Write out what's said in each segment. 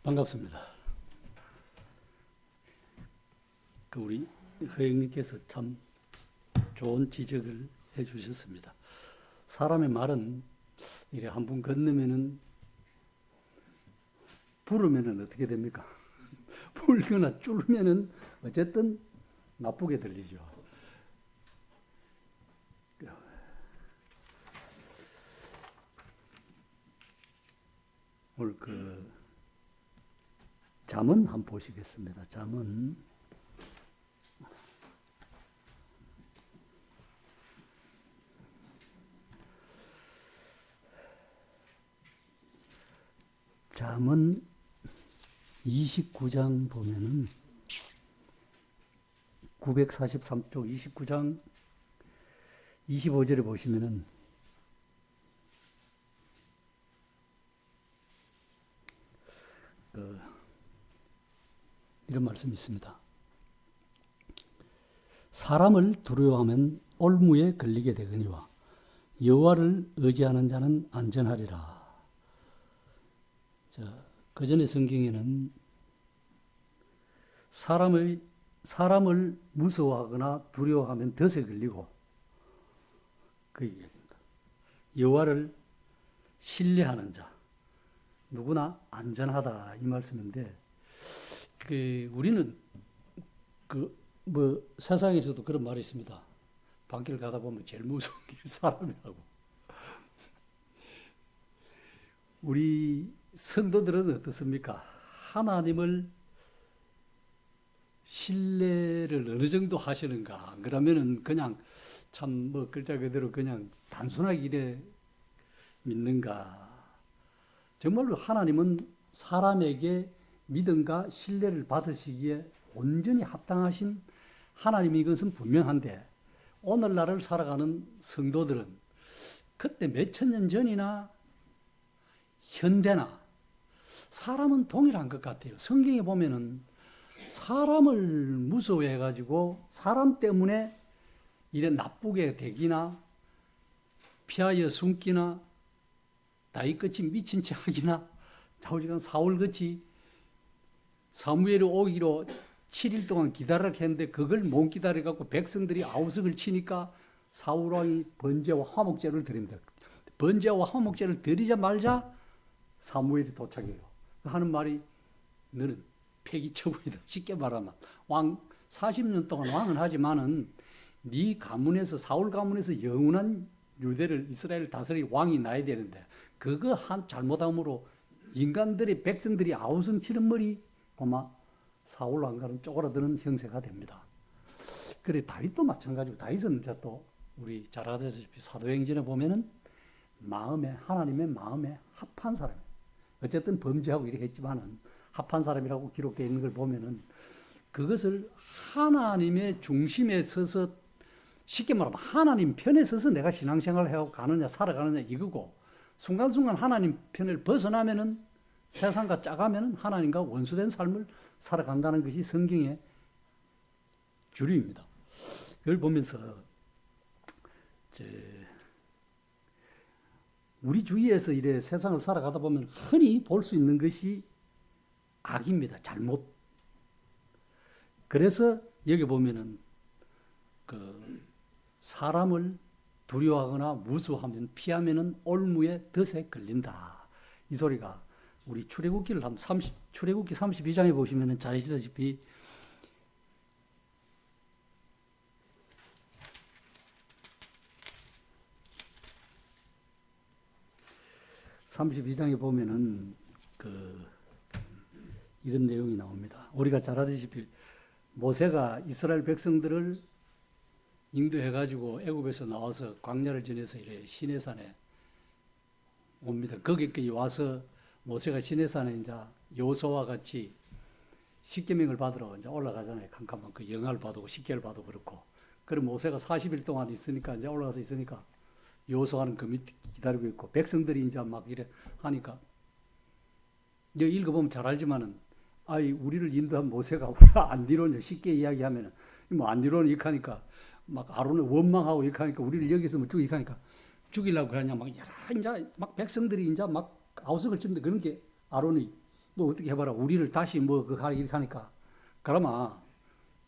반갑습니다. 우리 허영님께서 참 좋은 지적을 해주셨습니다. 사람의 말은 이래 한 번 건너면은 부르면은 어떻게 됩니까? 불거나 쫄면은 어쨌든 나쁘게 들리죠. 오늘 잠언 한번 보시겠습니다. 잠언 29장 보면은 943쪽 29장 25절에 보시면은 이런 말씀이 있습니다. 사람을 두려워하면 올무에 걸리게 되거니와 여호와를 의지하는 자는 안전하리라. 그 전에 성경에는 사람을 무서워하거나 두려워하면 덫에 걸리고 그 얘기입니다. 여호와를 신뢰하는 자 누구나 안전하다 이 말씀인데 우리는 세상에서도 그런 말이 있습니다. 밤길 가다 보면 제일 무서운 게 사람이라고. 우리 성도들은 어떻습니까? 하나님을 신뢰를 어느 정도 하시는가? 안 그러면은 그냥 참 글자 그대로 그냥 단순하게 이래 믿는가? 정말로 하나님은 사람에게 믿음과 신뢰를 받으시기에 온전히 합당하신 하나님인 것은 분명한데 오늘날을 살아가는 성도들은 그때 몇천 년 전이나 현대나 사람은 동일한 것 같아요. 성경에 보면은 사람을 무서워해가지고 사람 때문에 이래 나쁘게 되기나 피하여 숨기나 다윗같이 미친 체 하기나 좌우지간 사울같이 사무엘이 오기로 7일 동안 기다리라 했는데 그걸 못 기다려갖고 백성들이 아우성을 치니까 사울왕이 번제와 화목제를 드립니다. 번제와 화목제를 드리자마자 사무엘이 도착해요. 하는 말이 너는 폐기처분이다. 쉽게 말하면 왕 40년 동안 왕은 하지만은 네 가문에서 사울 가문에서 영원한 유대를 이스라엘 다스릴 왕이 나야 되는데 그거 한 잘못함으로 인간들이 백성들이 아우성 치는 머리 고마 사울 왕가는 쪼그라드는 형세가 됩니다. 그래 다윗도 마찬가지고 다윗은 이제 또 우리 잘 아시다시피 사도행전에 보면은 하나님의 마음에 합한 사람. 어쨌든 범죄하고 이렇게 했지만은 합한 사람이라고 기록되어 있는 걸 보면은 그것을 하나님의 중심에 서서 쉽게 말하면 하나님 편에 서서 내가 신앙생활을 해가고 가느냐 살아가느냐 이거고 순간순간 하나님 편을 벗어나면은 세상과 짜가면은 하나님과 원수된 삶을 살아간다는 것이 성경의 주류입니다. 그걸 보면서 우리 주위에서 이래 세상을 살아가다 보면 흔히 볼 수 있는 것이 악입니다. 잘못. 그래서 여기 보면은 사람을 두려워하거나 무수하면 피하면은 올무에 덫에 걸린다. 이 소리가 우리 출애굽기 32장에 보시면은 잘 아시다시피 (32장에) 보면은 이런 내용이 나옵니다. 우리가 잘 아시다시피 모세가 이스라엘 백성들을 인도해가지고 애굽에서 나와서 광야를 지내서 이래 시내산에 옵니다. 거기까지 와서 모세가 시내산에 이제 여호수아와 같이 십계명을 받으러 이제 올라가잖아요. 캄캄한 그 영화를 봐도 십계를 봐도 그렇고. 그럼 모세가 40일 동안 있으니까 이제 올라가서 있으니까 여호수아는 그 밑에 기다리고 있고 백성들이 이제 막 이래 하니까 여기 읽어보면 잘 알지만은 우리를 인도한 모세가 안 이루냐 쉽게 이야기하면은 안 이루냐 이렇게 하니까 막 아론을 원망하고 이렇게 하니까 우리를 여기서 뭐 이렇게 하니까 죽이려고 하냐 막 이제 막 백성들이 이제 막 아우성을 치는데 그런 게 아론이 뭐 어떻게 해봐라. 우리를 다시 뭐 이렇게 하니까. 그러면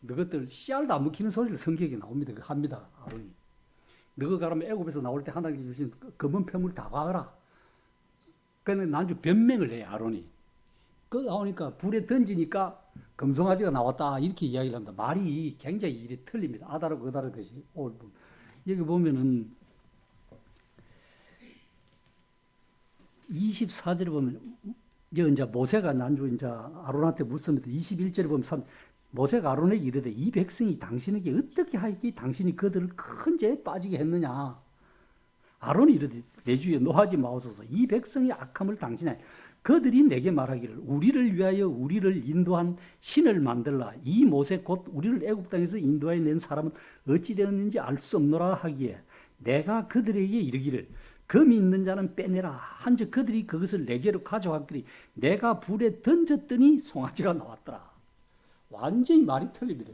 너희들 씨알도 안 먹히는 소리를 성경에 나옵니다. 합니다. 아론이. 너희 그러면 애굽에서 나올 때 하나님께 주신 검은 폐물 다 가거라. 그런데 난주 변명을 해 아론이. 그 나오니까 불에 던지니까 금송아지가 나왔다 이렇게 이야기를 합니다. 말이 굉장히 일이 틀립니다. 아다르고 그다른 것이 여기 보면은 24절에 보면 이제 모세가 난주 이제 아론한테 묻습니다. 21절에 보면 모세가 아론에게 이르되 이 백성이 당신에게 어떻게 하였기에 당신이 그들을 큰 죄에 빠지게 했느냐. 아론이 이르되 내 주에 노하지 마옵소서. 이 백성이 악함을 당신이 그들이 내게 말하기를 우리를 위하여 우리를 인도한 신을 만들라. 이 모세 곧 우리를 애굽 땅에서 인도하여 낸 사람은 어찌 되었는지 알 수 없노라 하기에 내가 그들에게 이르기를 금이 있는 자는 빼내라 한즉 그들이 그것을 내게로 가져왔기를 내가 불에 던졌더니 송아지가 나왔더라. 완전히 말이 틀립니다.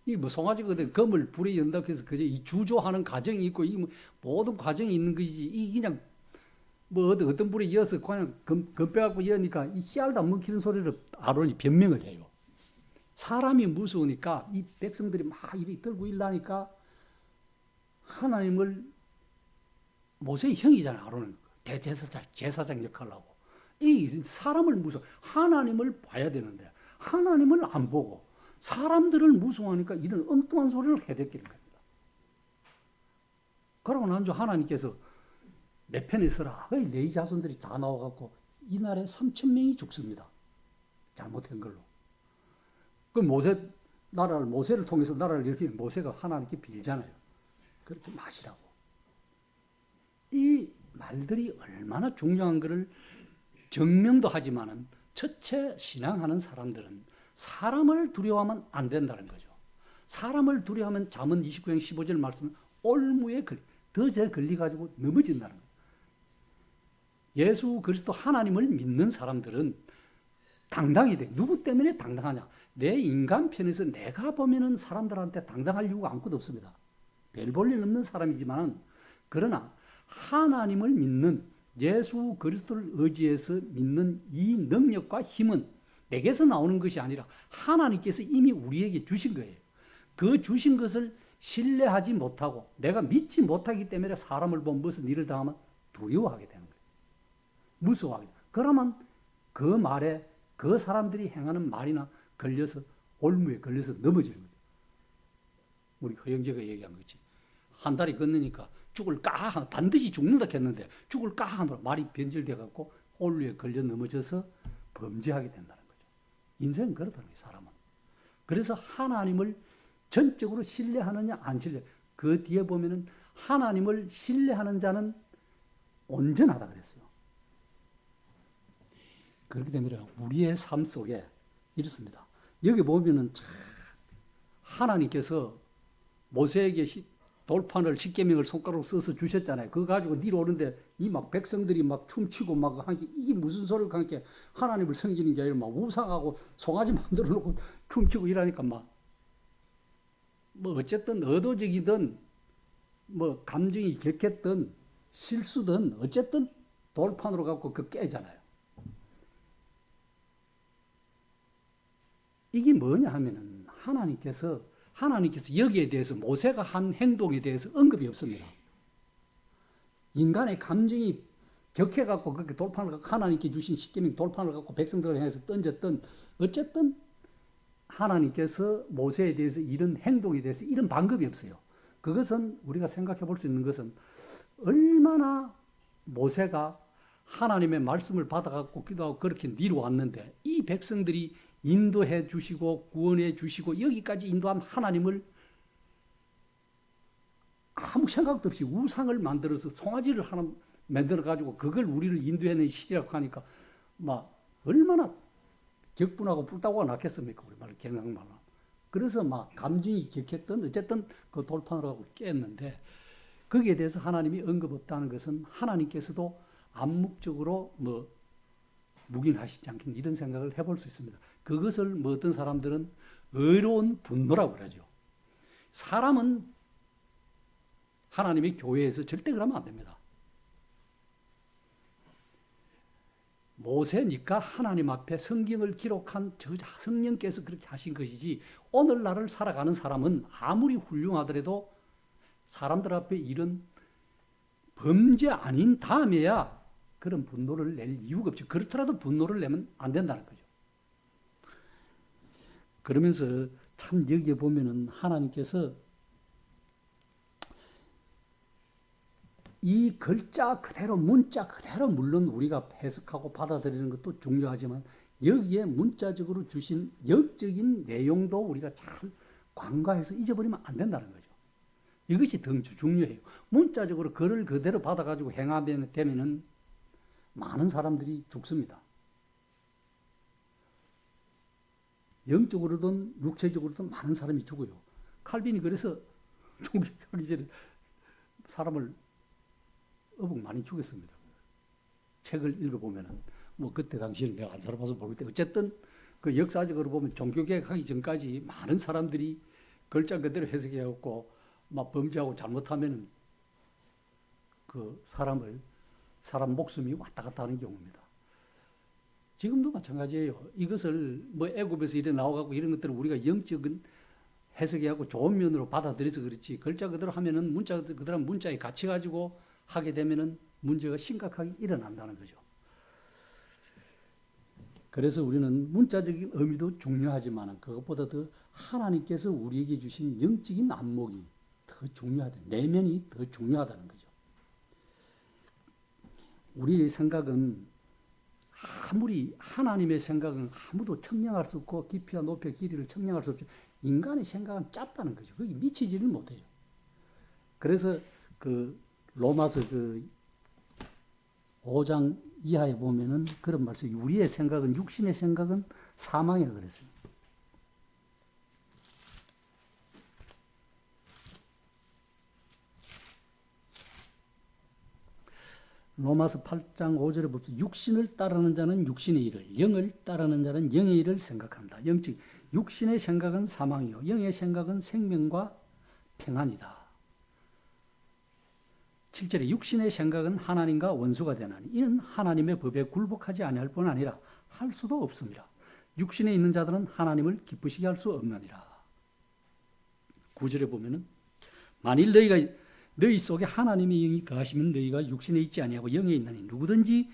이게 뭐 송아지가 금을 불에 연다고 해서 그저 이 주조하는 과정이 있고 이 모든 과정이 있는 것이지 이 그냥 뭐 어떤 불에 이어서 그냥 금 빼갖고 이으니까 이 씨알도 안 먹히는 소리를 아론이 변명을 해요. 사람이 무서우니까 이 백성들이 막 이리 들고 일나니까 하나님을 모세의 형이잖아요. 아론은 제사장 역할을 하고 이 사람을 하나님을 봐야 되는데 하나님을 안 보고 사람들을 무서워하니까 이런 엉뚱한 소리를 해댔기는 겁니다. 그러고 난주 하나님께서 내 편에 서라. 네 자손들이 다 나와갖고 이날에 3,000명이 죽습니다. 잘못한 걸로. 그 모세를 통해서 나라를 이렇게 모세가 하나님께 빌잖아요. 그렇게 마시라고. 이 말들이 얼마나 중요한 것을 증명도 하지만은 첫째 신앙하는 사람들은 사람을 두려워하면 안 된다는 거죠. 사람을 두려워하면 잠언 29장 15절 말씀은 올무에 덫에 걸려가지고 넘어진다는 거예요. 예수 그리스도 하나님을 믿는 사람들은 당당히 돼. 누구 때문에 당당하냐? 내 인간 편에서 내가 보면은 사람들한테 당당할 이유가 아무것도 없습니다. 별 볼 일 없는 사람이지만 그러나 하나님을 믿는 예수 그리스도를 의지해서 믿는 이 능력과 힘은 내게서 나오는 것이 아니라 하나님께서 이미 우리에게 주신 거예요. 그 주신 것을 신뢰하지 못하고 내가 믿지 못하기 때문에 사람을 보면 무슨 일을 당하면 두려워하게 되는 거예요. 무서워하게. 그러면 그 말에 그 사람들이 행하는 말이나 걸려서 올무에 걸려서 넘어지는 거죠. 우리 허영재가 얘기한 거지. 한 달이 건너니까 죽을 까 반드시 죽는다 했는데 죽을 까 하느라 말이 변질돼 갖고 올무에 걸려 넘어져서 범죄하게 된다는 거죠. 인생은 그렇다는 거예요. 사람은. 그래서 하나님을 전적으로 신뢰하느냐 안 신뢰. 그 뒤에 보면은 하나님을 신뢰하는 자는 온전하다 그랬어요. 그렇기 때문에 우리의 삶 속에 이렇습니다. 여기 보면은 하나님께서 모세에게 돌판을 십계명을 손가락으로 써서 주셨잖아요. 그거 가지고 니로 오는데 이 막 백성들이 막 춤추고 막 하니까 이게 무슨 소리가 하니까 하나님을 섬기는 게 아니라 막 우상하고 송아지 만들어 놓고 춤추고 이러니까 막 뭐 어쨌든 의도적이든 뭐 감정이 격했든 실수든 어쨌든 돌판으로 갖고 그 깨잖아요. 이게 뭐냐 하면은 하나님께서 여기에 대해서 모세가 한 행동에 대해서 언급이 없습니다. 인간의 감정이 격해갖고 그렇게 돌판을 갖고 하나님께 주신 십계명 돌판을 갖고 백성들을 향해서 던졌던 어쨌든 하나님께서 모세에 대해서 이런 행동에 대해서 이런 방법이 없어요. 그것은 우리가 생각해 볼 수 있는 것은 얼마나 모세가 하나님의 말씀을 받아갖고 기도하고 그렇게 미뤄왔는데 이 백성들이 인도해 주시고 구원해 주시고 여기까지 인도한 하나님을 아무 생각도 없이 우상을 만들어서 송아지를 하나 만들어 가지고 그걸 우리를 인도해낸 시리라고 하니까 막 얼마나 격분하고 뿔따구가 났겠습니까? 우리말 경상말로. 그래서 막 감정이 격했던 어쨌든 그 돌판을 하고 깼는데 거기에 대해서 하나님이 언급 없다는 것은 하나님께서도 암묵적으로 뭐 묵인하시지 않겠나 이런 생각을 해볼 수 있습니다. 그것을 뭐 어떤 사람들은 의로운 분노라고 그러죠. 사람은 하나님의 교회에서 절대 그러면 안 됩니다. 모세니까 하나님 앞에 성경을 기록한 저자 성령께서 그렇게 하신 것이지, 오늘날을 살아가는 사람은 아무리 훌륭하더라도 사람들 앞에 이런 범죄 아닌 다음에야 그런 분노를 낼 이유가 없죠. 그렇더라도 분노를 내면 안 된다는 거죠. 그러면서 참 여기에 보면은 하나님께서 이 글자 그대로, 문자 그대로 물론 우리가 해석하고 받아들이는 것도 중요하지만, 여기에 문자적으로 주신 영적인 내용도 우리가 잘 관과해서 잊어버리면 안 된다는 거죠. 이것이 더 중요해요. 문자적으로 글을 그대로 받아가지고 행하면 되면은 많은 사람들이 죽습니다. 영적으로든 육체적으로든 많은 사람이 죽어요. 칼빈이 그래서 종교하기 전에 사람을 어복 많이 죽였습니다. 책을 읽어보면은, 뭐 그때 당시에는 내가 안 살아봐서 모르겠는데, 어쨌든 그 역사적으로 보면 종교개혁하기 전까지 많은 사람들이 글자 그대로 해석해갖고 막 범죄하고 잘못하면은 그 사람 목숨이 왔다 갔다 하는 경우입니다. 지금도 마찬가지예요. 이것을 뭐 애굽에서 이래 나와갖고 이런 것들을 우리가 영적인 해석하고 좋은 면으로 받아들여서 그렇지, 글자 그대로 하면은 문자 그대로 문자에 갇혀 가지고 하게 되면은 문제가 심각하게 일어난다는 거죠. 그래서 우리는 문자적인 의미도 중요하지만 그것보다 더 하나님께서 우리에게 주신 영적인 안목이 더 중요하다. 내면이 더 중요하다는 거죠. 우리의 생각은 아무리 하나님의 생각은 아무도 측량할 수 없고 깊이와 높이와 길이를 측량할 수 없죠. 인간의 생각은 짧다는 거죠. 거기 미치지를 못해요. 그래서 그 로마서 그 5장 이하에 보면은 그런 말씀이, 우리의 생각은, 육신의 생각은 사망이라고 그랬어요. 로마서 8장 5절에 보면 육신을 따르는 자는 육신의 일을, 영을 따르는 자는 영의 일을 생각한다. 육신의 생각은 사망이요, 영의 생각은 생명과 평안이다. 7절에 육신의 생각은 하나님과 원수가 되나니 이는 하나님의 법에 굴복하지 아니할 뿐 아니라 할 수도 없습니다. 육신에 있는 자들은 하나님을 기쁘시게 할 수 없느니라. 9절에 보면은 만일 너희 속에 하나님의 영이 거하시면 너희가 육신에 있지 아니하고 영에 있나니 누구든지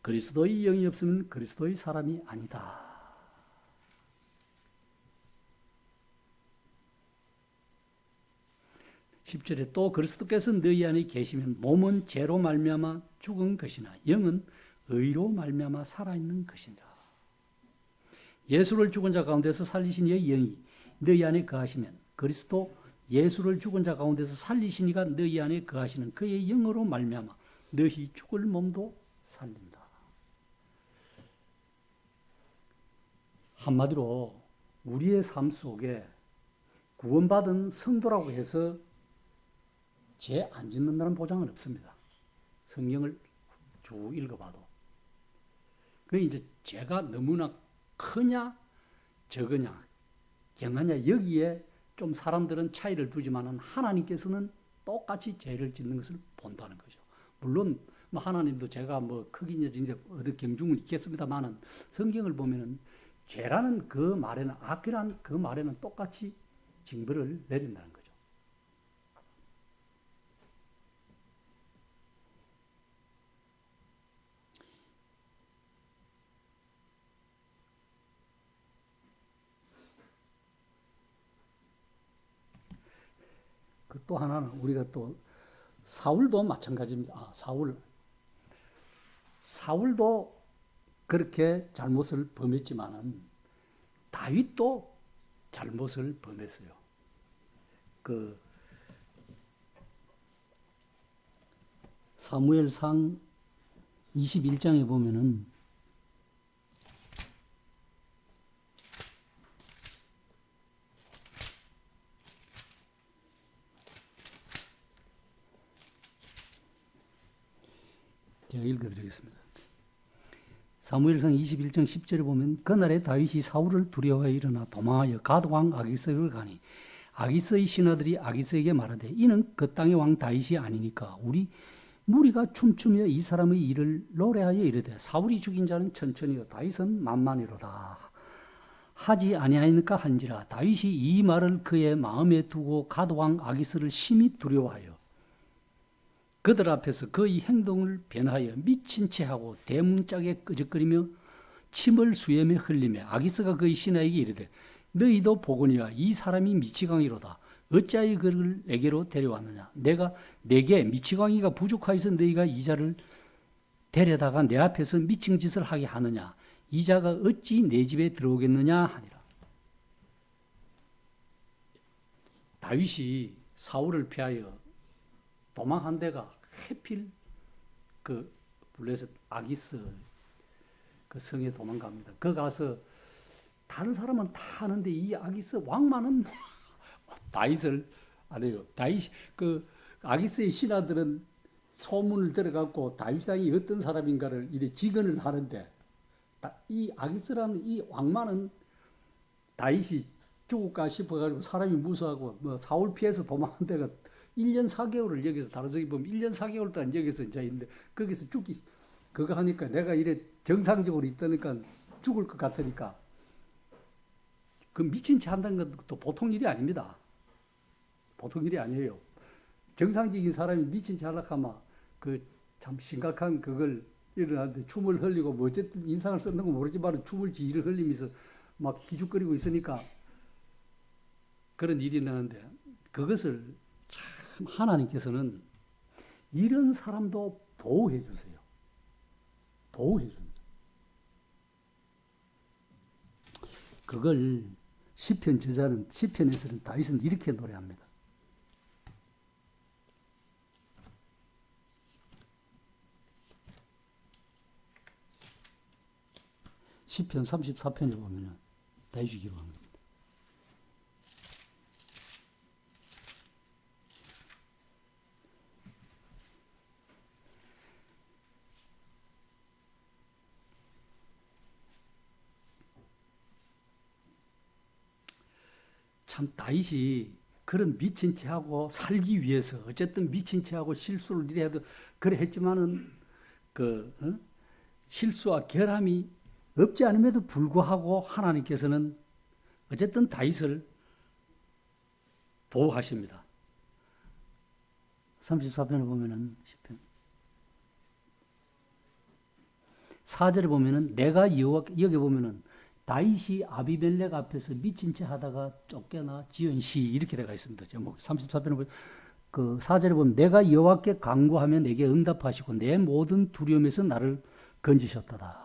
그리스도의 영이 없으면 그리스도의 사람이 아니다. 10절에 또 그리스도께서 너희 안에 계시면 몸은 죄로 말미암아 죽은 것이나 영은 의로 말미암아 살아있는 것이니라. 예수를 죽은 자 가운데서 살리신 이의 영이 너희 안에 거하시면 그리스도 예수를 죽은 자 가운데서 살리신 이가 너희 안에 거하시는 그의 영으로 말미암아 너희 죽을 몸도 살린다. 한마디로 우리의 삶 속에 구원받은 성도라고 해서 죄 안 짓는다는 보장은 없습니다. 성경을 쭉 읽어봐도. 그 이제 죄가 너무나 크냐 적으냐 경하냐 여기에 좀 사람들은 차이를 두지만은 하나님께서는 똑같이 죄를 짓는 것을 본다는 거죠. 물론 뭐 하나님도 죄가 뭐 크기냐 이제 어디 경중은 있겠습니다만은 성경을 보면은 죄라는 그 말에는, 악이란 그 말에는 똑같이 징벌을 내린다는 거죠. 그 또 하나는 우리가 또 사울도 마찬가지입니다. 사울도 그렇게 잘못을 범했지만은 다윗도 잘못을 범했어요. 그 사무엘상 21장에 보면은 제가 읽어드리겠습니다. 사무엘상 21장 10절에 보면 그날에 다윗이 사울을 두려워하여 일어나 도망하여 갓왕 아기스에게 가니 아기스의 신하들이 아기스에게 말하되 이는 그 땅의 왕 다윗이 아니니까 우리 무리가 춤추며 이 사람의 일을 노래하여 이르되 사울이 죽인 자는 천천히요 다윗은 만만히로다 하지 아니하니까 한지라. 다윗이 이 말을 그의 마음에 두고 갓왕 아기스를 심히 두려워하여 그들 앞에서 그의 행동을 변하여 미친 체하고 대문짝에 끄적거리며 침을 수염에 흘리며 아기스가 그의 신하에게 이르되 너희도 보거니와 이 사람이 미치광이로다. 어찌하여 그를 내게로 데려왔느냐. 내가 내게 미치광이가 부족하여서 너희가 이 자를 데려다가 내 앞에서 미친 짓을 하게 하느냐. 이 자가 어찌 내 집에 들어오겠느냐 하니라. 다윗이 사울을 피하여 도망한 데가 해필 그 블레셋 아기스 그 성에 도망갑니다. 그 가서 다른 사람은 다 하는데 이 아기스 왕만은 다윗을 안 해요. 다윗 그 아기스의 신하들은 소문을 들어갖고 다윗 왕이 어떤 사람인가를 이래 직언을 하는데 이 아기스라는 이 왕만은 다윗이 죽을까 싶어가지고 사람이 무서워하고 뭐 사울 피해서 도망한 데가 1년 4개월을 여기서 다른 적이 보면 1년 4개월 동안 여기서 이제 있는데 거기서 죽기 그거 하니까 내가 이래 정상적으로 있다니까 죽을 것 같으니까 그 미친 채 한다는 것도 보통 일이 아닙니다. 보통 일이 아니에요. 정상적인 사람이 미친 채 하려고 하면 그 참 심각한 그걸 일어나는데 춤을 흘리고 뭐 어쨌든 인상을 썼는 건 모르지만 춤을 지를 흘리면서 막 희죽거리고 있으니까 그런 일이 나는데 그것을 참 하나님께서는 이런 사람도 보호해 주세요. 보호해 줍니다. 그걸 시편 저자는 시편에서는 다윗은 이렇게 노래합니다. 시편 34편에 보면 다윗이 기록한 겁니다. 참 다윗이 그런 미친 채하고 살기 위해서 어쨌든 미친 채하고 실수를 이래도 그래 했지만은 실수와 결함이 없지 않음에도 불구하고 하나님께서는 어쨌든 다윗을 보호하십니다. 34편에 보면은 10편 4절에 보면은 내가 여호와 여기 보면은 다윗이 아비멜렉 앞에서 미친 채 하다가 쫓겨나 지은 시 이렇게 되어 있습니다. 제목 34편에 보면 그 4절에 보면 내가 여호와께 간구하면 내게 응답하시고 내 모든 두려움에서 나를 건지셨도다.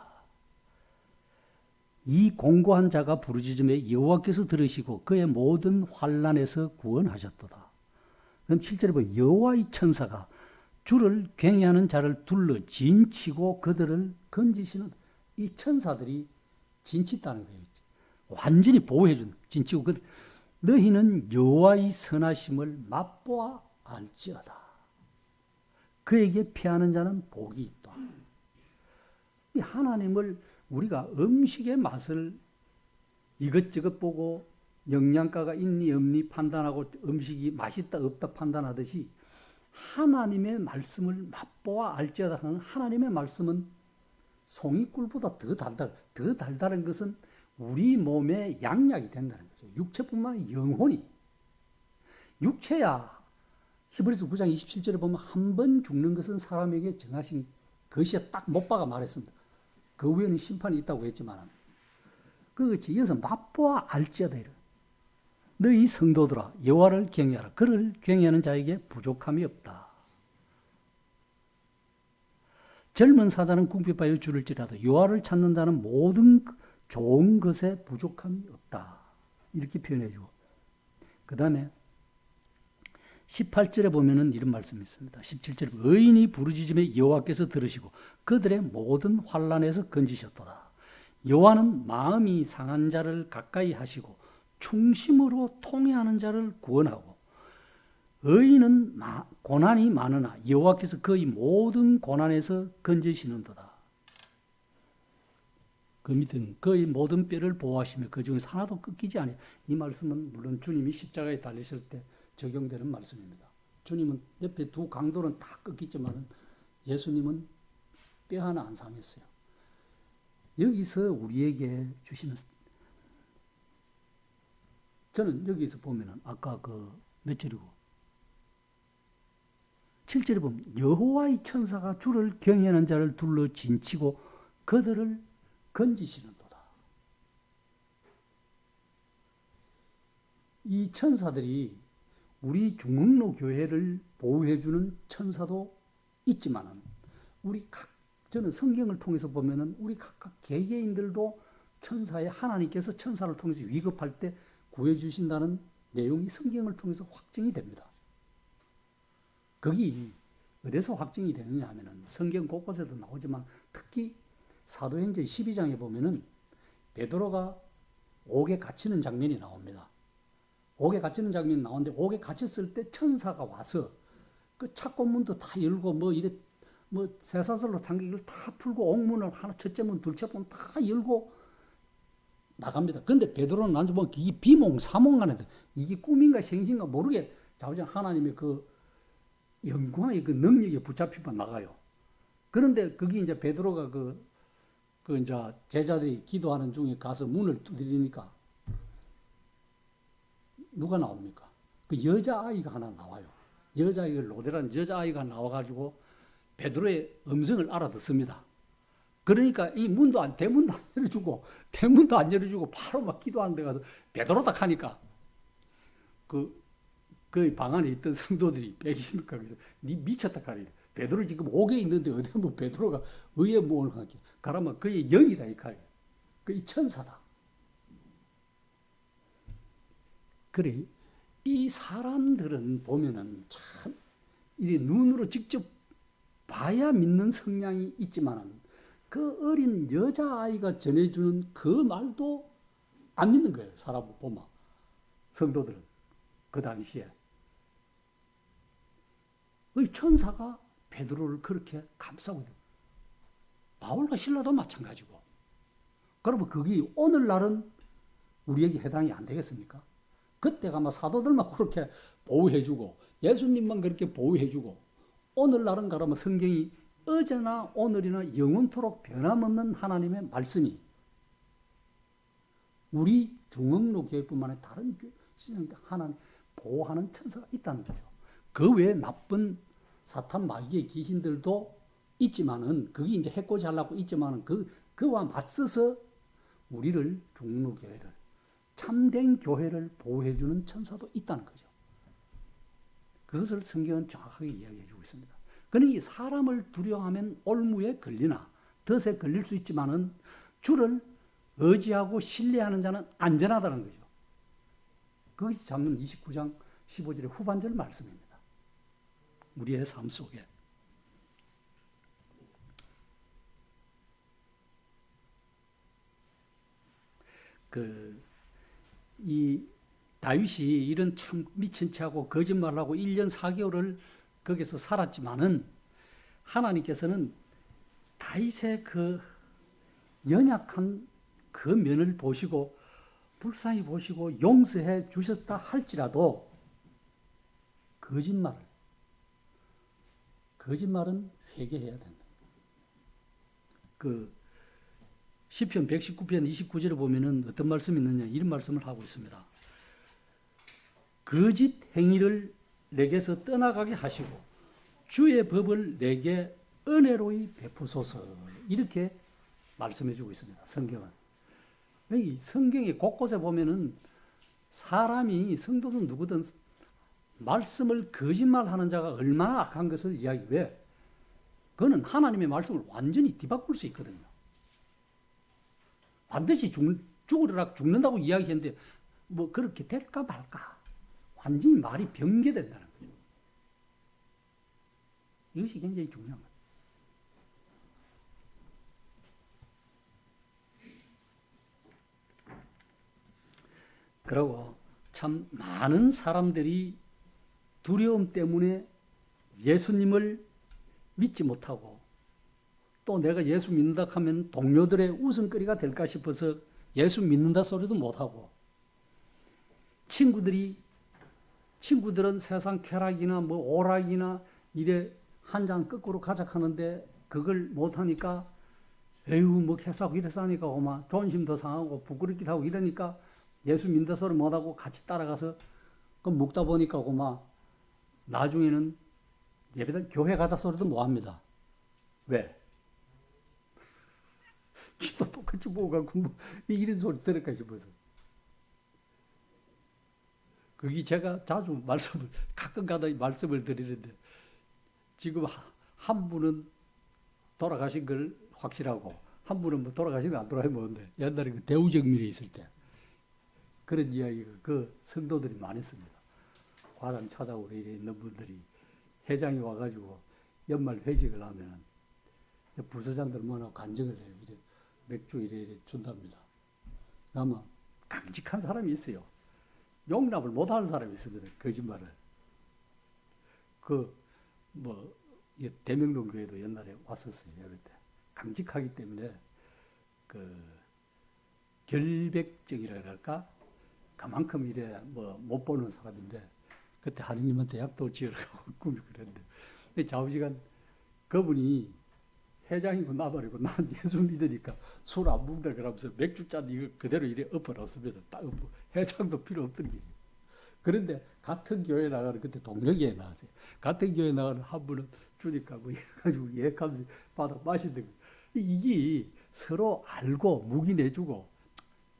이 공고한 자가 부르짖음에 여호와께서 들으시고 그의 모든 환난에서 구원하셨도다. 그럼 7절에 보면 여호와의 천사가 주를 경외하는 자를 둘러 진치고 그들을 건지시는 이 천사들이 진치다는 거예요. 완전히 보호해 준 진치고 너희는 여호와의 선하심을 맛보아 알지어다. 그에게 피하는 자는 복이 있다. 이 하나님을 우리가 음식의 맛을 이것저것 보고 영양가가 있니 없니 판단하고 음식이 맛있다 없다 판단하듯이 하나님의 말씀을 맛보아 알지어다 하는 하나님의 말씀은 송이꿀보다 더 달달한 것은 우리 몸에 양약이 된다는 거죠. 육체뿐만 아니라 영혼이. 육체야 히브리서 9장 27절에 보면 한 번 죽는 것은 사람에게 정하신 것이야 딱 못 박아 말했습니다. 그 후에는 심판이 있다고 했지만 그것이 이어서 맛보아 알지어다 이래. 너희 성도들아 여호와를 경외하라. 그를 경외하는 자에게 부족함이 없다. 젊은 사자는 궁핍하여 줄을지라도 여호와를 찾는 자는 모든 좋은 것에 부족함이 없다. 이렇게 표현해 주고 그 다음에 18절에 보면은 이런 말씀이 있습니다. 17절에 의인이 부르짖음에 여호와께서 들으시고 그들의 모든 환난에서 건지셨도다. 여호와는 마음이 상한 자를 가까이 하시고 충심으로 통회하는 자를 구원하고 의인은 고난이 많으나 여호와께서 그의 모든 고난에서 건지시는도다. 그 밑에는 그의 모든 뼈를 보호하시며 그 중에서 하나도 꺾이지 않아요. 이 말씀은 물론 주님이 십자가에 달리실 때 적용되는 말씀입니다. 주님은 옆에 두 강도는 다 꺾이지만 예수님은 뼈 하나 안 상했어요. 여기서 우리에게 주시는, 저는 여기서 보면은 아까 몇 절이고 7절에 보면 여호와의 천사가 주를 경외하는 자를 둘러 진치고 그들을 건지시는도다. 이 천사들이 우리 중흥로 교회를 보호해주는 천사도 있지만은 저는 성경을 통해서 보면은 우리 각각 개개인들도 하나님께서 천사를 통해서 위급할 때 구해주신다는 내용이 성경을 통해서 확증이 됩니다. 거기 어디서 확증이 되느냐 하면은 성경 곳곳에도 나오지만 특히 사도행전 12장에 보면은 베드로가 옥에 갇히는 장면이 나옵니다. 옥에 갇히는 장면이 나오는데 옥에 갇혔을 때 천사가 와서 그 창고문도 다 열고 쇠사슬로 잠기기를 다 풀고 옥문을 하나 첫째 문 둘째 문 다 열고 나갑니다. 근데 베드로는 나중에 보면 이게 비몽사몽간에 이게 꿈인가 생신가 모르게 자우전 하나님의 그 영광의 그 능력에 붙잡히면 나가요. 그런데 거기 이제 베드로가 이제 제자들이 기도하는 중에 가서 문을 두드리니까 누가 나옵니까? 그 여자아이가 하나 나와요. 여자아이가 로데라는 여자아이가 나와가지고 베드로의 음성을 알아듣습니다. 그러니까 이 대문도 안 열어주고 바로 막 기도하는 데 가서 베드로다 하니까 그 방 안에 있던 성도들이 120명 가서 니 미쳤다 하니 베드로 지금 옥에 있는데 어디 뭐 베드로가 의에 모을 하게 가라면 그의 영이다 이 칼. 그의 천사다. 그래 이 사람들은 보면은 참 이 눈으로 직접 봐야 믿는 성향이 있지만은 그 어린 여자아이가 전해주는 그 말도 안 믿는 거예요. 사람 보면 성도들은 그 당시에 의 천사가 베드로를 그렇게 감싸고 있는 바울과 실라도 마찬가지고. 그러면 그게 오늘날은 우리에게 해당이 안 되겠습니까? 그때가 아마 사도들만 그렇게 보호해주고 예수님만 그렇게 보호해주고 오늘날은 그러면 성경이 어제나 오늘이나 영원토록 변함없는 하나님의 말씀이 우리 중흥로 교회뿐만 아니라 다른 시장에 하나님 보호하는 천사가 있다는 거죠. 그 외에 나쁜 사탄 마귀의 귀신들도 있지만은 그게 이제 해코지 하려고 있지만은 그와 맞서서 우리를 중흥로 교회를 참된 교회를 보호해주는 천사도 있다는 거죠. 그것을 성경은 정확하게 이야기해주고 있습니다. 그러니 사람을 두려워하면 올무에 걸리나 덫에 걸릴 수 있지만은 주를 의지하고 신뢰하는 자는 안전하다는 거죠. 그것이 잠언 29장 15절의 후반절 말씀입니다. 우리의 삶 속에. 이 다윗이 이런 참 미친 체하고 거짓말하고 1년 4개월을 거기서 살았지만은 하나님께서는 다윗의 그 연약한 그 면을 보시고 불쌍히 보시고 용서해 주셨다 할지라도 거짓말은 회개해야 된다. 시편 119편 29절에 보면은 어떤 말씀이 있느냐 이런 말씀을 하고 있습니다. 거짓 행위를 내게서 떠나가게 하시고 주의 법을 내게 은혜로이 베푸소서 이렇게 말씀해 주고 있습니다. 성경은. 이 성경의 곳곳에 보면은 사람이 성도든 누구든 말씀을 거짓말하는 자가 얼마나 악한 것을 왜? 그거는 하나님의 말씀을 완전히 뒤바꿀 수 있거든요. 반드시 죽는다고 이야기했는데 뭐 그렇게 될까 말까 완전히 말이 변개된다는 거죠. 이것이 굉장히 중요한 거예요. 그리고 참 많은 사람들이 두려움 때문에 예수님을 믿지 못하고 또 내가 예수 믿는다 하면 동료들의 웃음거리가 될까 싶어서 예수 믿는다 소리도 못하고 친구들은 세상 쾌락이나 뭐 오락이나 이래 한 잔 거꾸로 가작하는데 그걸 못하니까 에휴 뭐 개싸고 이랬으니까 고마 존심도 상하고 부끄럽기도 하고 이러니까 예수 믿어서를 못하고 같이 따라가서 그 묵다 보니까 고마 나중에는 예배당 교회 가자 소리도 못합니다. 왜? 기도 똑같이 보고 가고 뭐 이런 소리 들을까 싶어서. 그게 제가 자주 가끔 가다 말씀을 드리는데 지금 한 분은 돌아가신 걸 확실하고 한 분은 뭐 돌아가신 거 안 돌아가면 뭔데 옛날에 그 대우정밀에 있을 때 그런 이야기가 그 성도들이 많이 했습니다. 과장 찾아오고 이래 있는 분들이 회장이 와가지고 연말 회식을 하면은 부서장들 뭐나 간증을 해요. 이래 맥주 이래 준답니다. 아마 강직한 사람이 있어요. 용납을 못하는 사람이 있습니다. 거짓말을. 대명동 교회도 옛날에 왔었어요. 예배 때. 강직하기 때문에 결백증이라 할까? 그만큼 이래 못 보는 사람인데 그때 하느님한테 약도 지으라고 꿈이 그랬는데 좌우지간 그분이 회장이고 나발이고 난 예수 믿으니까 술 안 먹는다 그러면서 맥주잔 이거 그대로 이래 엎어놨습니다. 딱 엎어. 회장도 필요 없던 기지. 그런데 같은 교회 나가는 그때 동력에 나왔어요. 같은 교회 나가는 한 분은 주니까 뭐 해가지고 예감시 받아 마시는 거. 이게 서로 알고 묵인해주고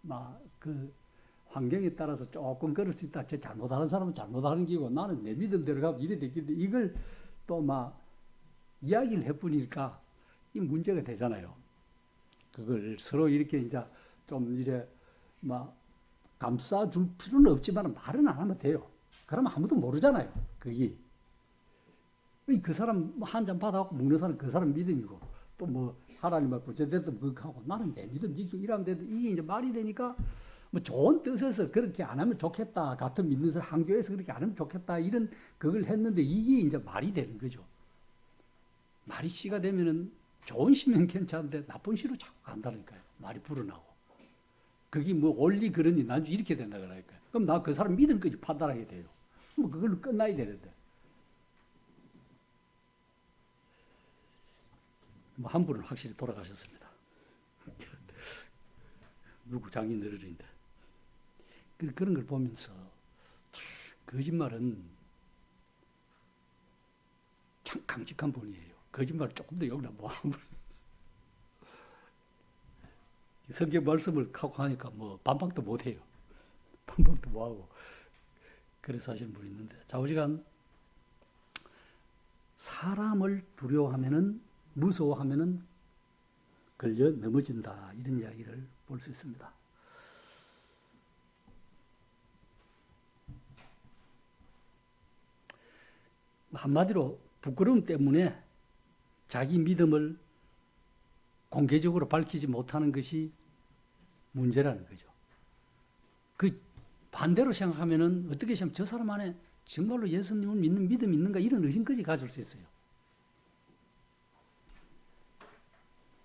막 그 환경에 따라서 조금 그럴 수 있다. 제 잘못하는 사람은 잘못하는 기고 나는 내 믿음대로 가면 이래 됐는데 이걸 또 막 이야기를 해보니까 이 문제가 되잖아요. 그걸 서로 이렇게 이제 좀 이래 막 감싸줄 필요는 없지만 말은 안 하면 돼요. 그러면 아무도 모르잖아요. 그게. 그 사람 한 잔 받아갖고 먹는 사람 그 사람 믿음이고 또 뭐 하나님 앞에 구제됐든 그거 하고 나는 내 믿음 지키고 이러면 되는데 이게 이제 말이 되니까 뭐 좋은 뜻에서 그렇게 안 하면 좋겠다. 같은 믿는 사람 한 교회에서 그렇게 안 하면 좋겠다. 이런 그걸 했는데 이게 이제 말이 되는 거죠. 말이 씨가 되면은 좋은 씨면 괜찮은데 나쁜 씨로 자꾸 간다니까요. 말이 불어나고. 그게 뭐 원리 그러니 난 이렇게 된다 그러니까요. 그럼 나 그 사람 믿음까지 판단하게 돼요. 뭐 그걸로 끝나야 되는데. 뭐 한 분은 확실히 돌아가셨습니다. 누구 장인어른인데. 그런 걸 보면서 거짓말은 참 강직한 분이에요. 거짓말 조금 더 여기다 뭐 성경 말씀을 하고 하니까 뭐 반박도 못 해요. 반박도 못 하고 그래서 하시는 분이 있는데 좌우지간 사람을 두려워하면은 무서워하면은 걸려 넘어진다 이런 이야기를 볼 수 있습니다. 한마디로 부끄러움 때문에 자기 믿음을 공개적으로 밝히지 못하는 것이 문제라는 거죠. 그 반대로 생각하면은 어떻게 생각하면 저 사람 안에 정말로 예수님을 믿는 믿음이 있는가 이런 의심까지 가질 수 있어요.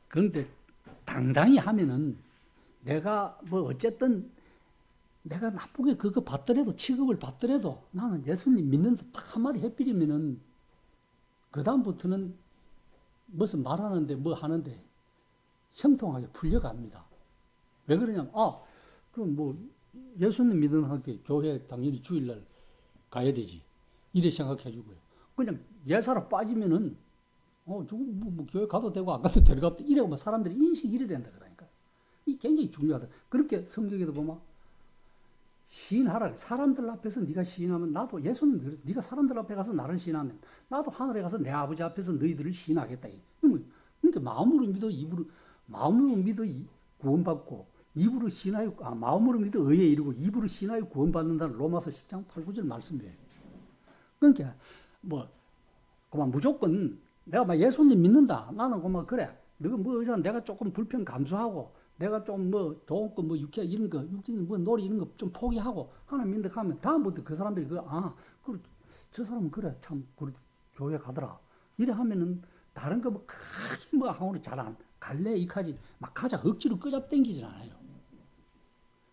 그런데 당당히 하면은 내가 뭐 어쨌든 내가 나쁘게 그거 받더라도 취급을 받더라도 나는 예수님 믿는다 딱 한마디 해버리면은 그다음부터는 무슨 말하는데 뭐 하는데 형통하게 풀려갑니다. 왜 그러냐면 그럼 뭐 예수님 믿는 학교 교회 당연히 주일날 가야 되지 이래 생각해주고요. 그냥 예사로 빠지면은 뭐 교회 가도 되고 안 가도 되고 이래 뭐 사람들이 인식이 이래 된다 그러니까 이 굉장히 중요하다. 그렇게 성경에도 보면 시인하라. 사람들 앞에서 네가 시인하면 나도 예수님 네가 사람들 앞에 가서 나를 시인하면 나도 하늘에 가서 내 아버지 앞에서 너희들을 시인하겠다. 그러니까 마음으로 믿어 입으로 마음으로 믿어 구원받고 입으로 시인하여 마음으로 믿어 의에 이르고 입으로 시인하여 구원받는다는 로마서 10장 8, 9절 말씀이에요. 그러니까 뭐 그만 무조건 내가 막 예수님 믿는다. 나는 그만 그래. 너가 뭐 의자 내가 조금 불편 감수하고 내가 좀 뭐 좋은 거 뭐 육회 이런 거 육진 뭐 놀이 이런 거 좀 포기하고 하나님 믿는다 하면 다음부터 그 사람들이 저 사람은 그래 참 교회 가더라. 이래 하면은 다른 거 뭐 크게 뭐 하고는 잘 안 갈래 이까지 막 가자 억지로 끄잡 당기진 않아요.